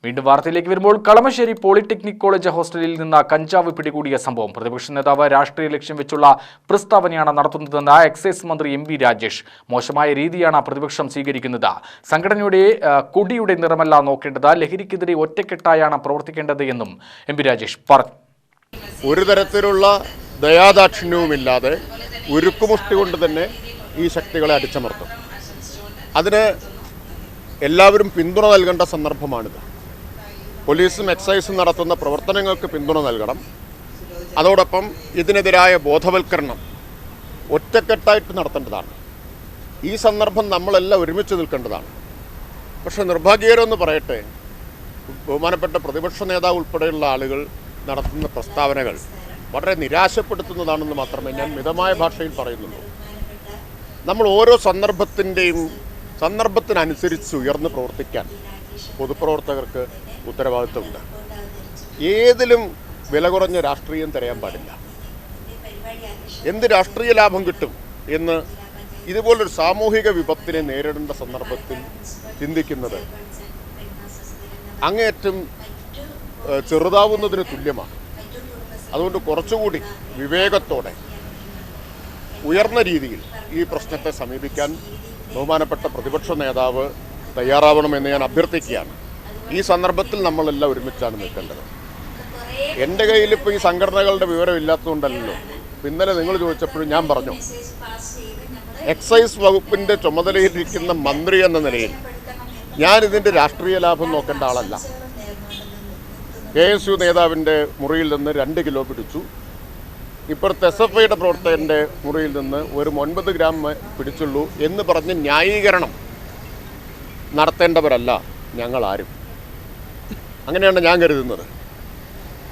വീണ്ടും വാർത്തയിലേക്ക് വരുമ്പോൾ കളമശ്ശേരി പോളിടെക്നിക് കോളേജ് ഹോസ്റ്റലിൽ നിന്ന് കഞ്ചാവ് പിടികൂടിയ സംഭവം പ്രതിപക്ഷ നേതാവ് രാഷ്ട്രീയ ലക്ഷ്യം വെച്ചുള്ള പ്രസ്താവനയാണ് നടത്തുന്നതെന്ന് എക്സൈസ് മന്ത്രി എം വി രാജേഷ്. മോശമായ രീതിയാണ് പ്രതിപക്ഷം സ്വീകരിക്കുന്നത്. സംഘടനയുടെ കൊടിയുടെ നിറമല്ല നോക്കേണ്ടത്, ലഹരിക്കെതിരെ ഒറ്റക്കെട്ടായാണ് പ്രവർത്തിക്കേണ്ടത് എന്നും എം വി രാജേഷ് പറഞ്ഞു. ഒരു തരത്തിലുള്ള ദയാദാക്ഷിണ്യവുമില്ലാതെ ഉരുക്കുമുഷ്ടി കൊണ്ട് തന്നെ ഈ ശക്തികളെ അടിച്ചമർത്തും. അതിന് എല്ലാവരും പിന്തുണ നൽകേണ്ട സന്ദർഭമാണിത്. പോലീസും എക്സൈസും നടത്തുന്ന പ്രവർത്തനങ്ങൾക്ക് പിന്തുണ നൽകണം. അതോടൊപ്പം ഇതിനെതിരായ ബോധവൽക്കരണം ഒറ്റക്കെട്ടായിട്ട് നടത്തേണ്ടതാണ്. ഈ സന്ദർഭം നമ്മളെല്ലാം ഒരുമിച്ച് നിൽക്കേണ്ടതാണ്. പക്ഷെ നിർഭാഗ്യകരമെന്ന് പറയട്ടെ, ബഹുമാനപ്പെട്ട പ്രതിപക്ഷ നേതാവ് ഉൾപ്പെടെയുള്ള ആളുകൾ നടത്തുന്ന പ്രസ്താവനകൾ വളരെ നിരാശപ്പെടുത്തുന്നതാണെന്ന് മാത്രമേ ഞാൻ മിതമായ ഭാഷയിൽ പറയുന്നുള്ളൂ. നമ്മൾ ഓരോ സന്ദർഭത്തിനനുസരിച്ച് ഉയർന്ന് പ്രവർത്തിക്കാൻ പൊതുപ്രവർത്തകർക്ക് ഉത്തരവാദിത്വമുണ്ട്. ഏതിലും വില കുറഞ്ഞ രാഷ്ട്രീയം തിരയാൻ പാടില്ല. എന്ത് രാഷ്ട്രീയ ലാഭം കിട്ടും എന്ന് ഇതുപോലൊരു സാമൂഹിക വിപത്തിനെ നേരിടേണ്ട സന്ദർഭത്തിൽ ചിന്തിക്കുന്നത് അങ്ങേയറ്റം ചെറുതാവുന്നതിന് തുല്യമാണ്. അതുകൊണ്ട് കുറച്ചുകൂടി വിവേകത്തോടെ ഉയർന്ന രീതിയിൽ ഈ പ്രശ്നത്തെ സമീപിക്കാൻ ബഹുമാനപ്പെട്ട പ്രതിപക്ഷ നേതാവ് തയ്യാറാവണമെന്ന് ഞാൻ അഭ്യർത്ഥിക്കുകയാണ്. ഈ സന്ദർഭത്തിൽ നമ്മളെല്ലാം ഒരുമിച്ചാണ് നിൽക്കേണ്ടത്. എൻ്റെ കയ്യിലിപ്പോൾ ഈ സംഘടനകളുടെ വിവരം ഇല്ലാത്തതുകൊണ്ടല്ലോ. ഇന്നലെ നിങ്ങൾ ചോദിച്ചപ്പോഴും ഞാൻ പറഞ്ഞു, എക്സൈസ് വകുപ്പിൻ്റെ ചുമതലയിലിരിക്കുന്ന മന്ത്രി എന്ന നിലയിൽ ഞാനിതിൻ്റെ രാഷ്ട്രീയ ലാഭം നോക്കേണ്ട ആളല്ല. KSU നേതാവിൻ്റെ മുറിയിൽ നിന്ന് 2 കിലോ പിടിച്ചു. ഇപ്പോഴത്തെ SFIയുടെ പ്രവർത്തകൻ്റെ മുറിയിൽ നിന്ന് ഒരു 9 ഗ്രാം പിടിച്ചുള്ളൂ എന്ന് പറഞ്ഞ് ന്യായീകരണം നടത്തേണ്ടവരല്ല ഞങ്ങളാരും. അങ്ങനെയാണ് ഞാൻ കരുതുന്നത്.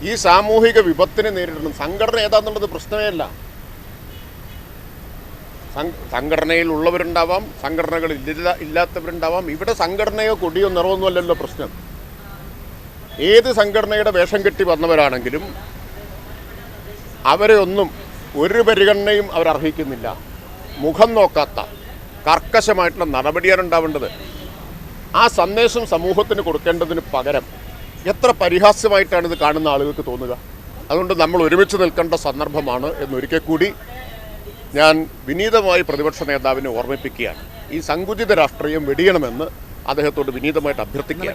ഈ സാമൂഹിക വിപത്തിനെ നേരിടണം. സംഘടന ഏതാന്നുള്ളത് പ്രശ്നമേ അല്ല. സംഘടനയിൽ ഉള്ളവരുണ്ടാവാം, സംഘടനകൾ ഇല്ലാത്തവരുണ്ടാവാം. ഇവിടെ സംഘടനയോ കൊടിയോ നിറവൊന്നുമല്ലല്ലോ പ്രശ്നം. ഏത് സംഘടനയുടെ വേഷം കെട്ടി വന്നവരാണെങ്കിലും അവരെ ഒന്നും ഒരു പരിഗണനയും അവരർഹിക്കുന്നില്ല. മുഖം നോക്കാത്ത കർക്കശമായിട്ടുള്ള നടപടിയാണ് ഉണ്ടാവേണ്ടത്. ആ സന്ദേശം സമൂഹത്തിന് കൊടുക്കേണ്ടതിന് പകരം എത്ര പരിഹാസ്യമായിട്ടാണ് ഇത് കാണുന്ന ആളുകൾക്ക് തോന്നുക. അതുകൊണ്ട് നമ്മൾ ഒരുമിച്ച് നിൽക്കേണ്ട സന്ദർഭമാണ് എന്നൊരിക്കൽ കൂടി ഞാൻ വിനീതമായി പ്രതിപക്ഷ നേതാവിനെ ഓർമ്മിപ്പിക്കുകയാണ്. ഈ സങ്കുചിത രാഷ്ട്രീയം വെടിയണമെന്ന് അദ്ദേഹത്തോട് വിനീതമായിട്ട് അഭ്യർത്ഥിക്കുക.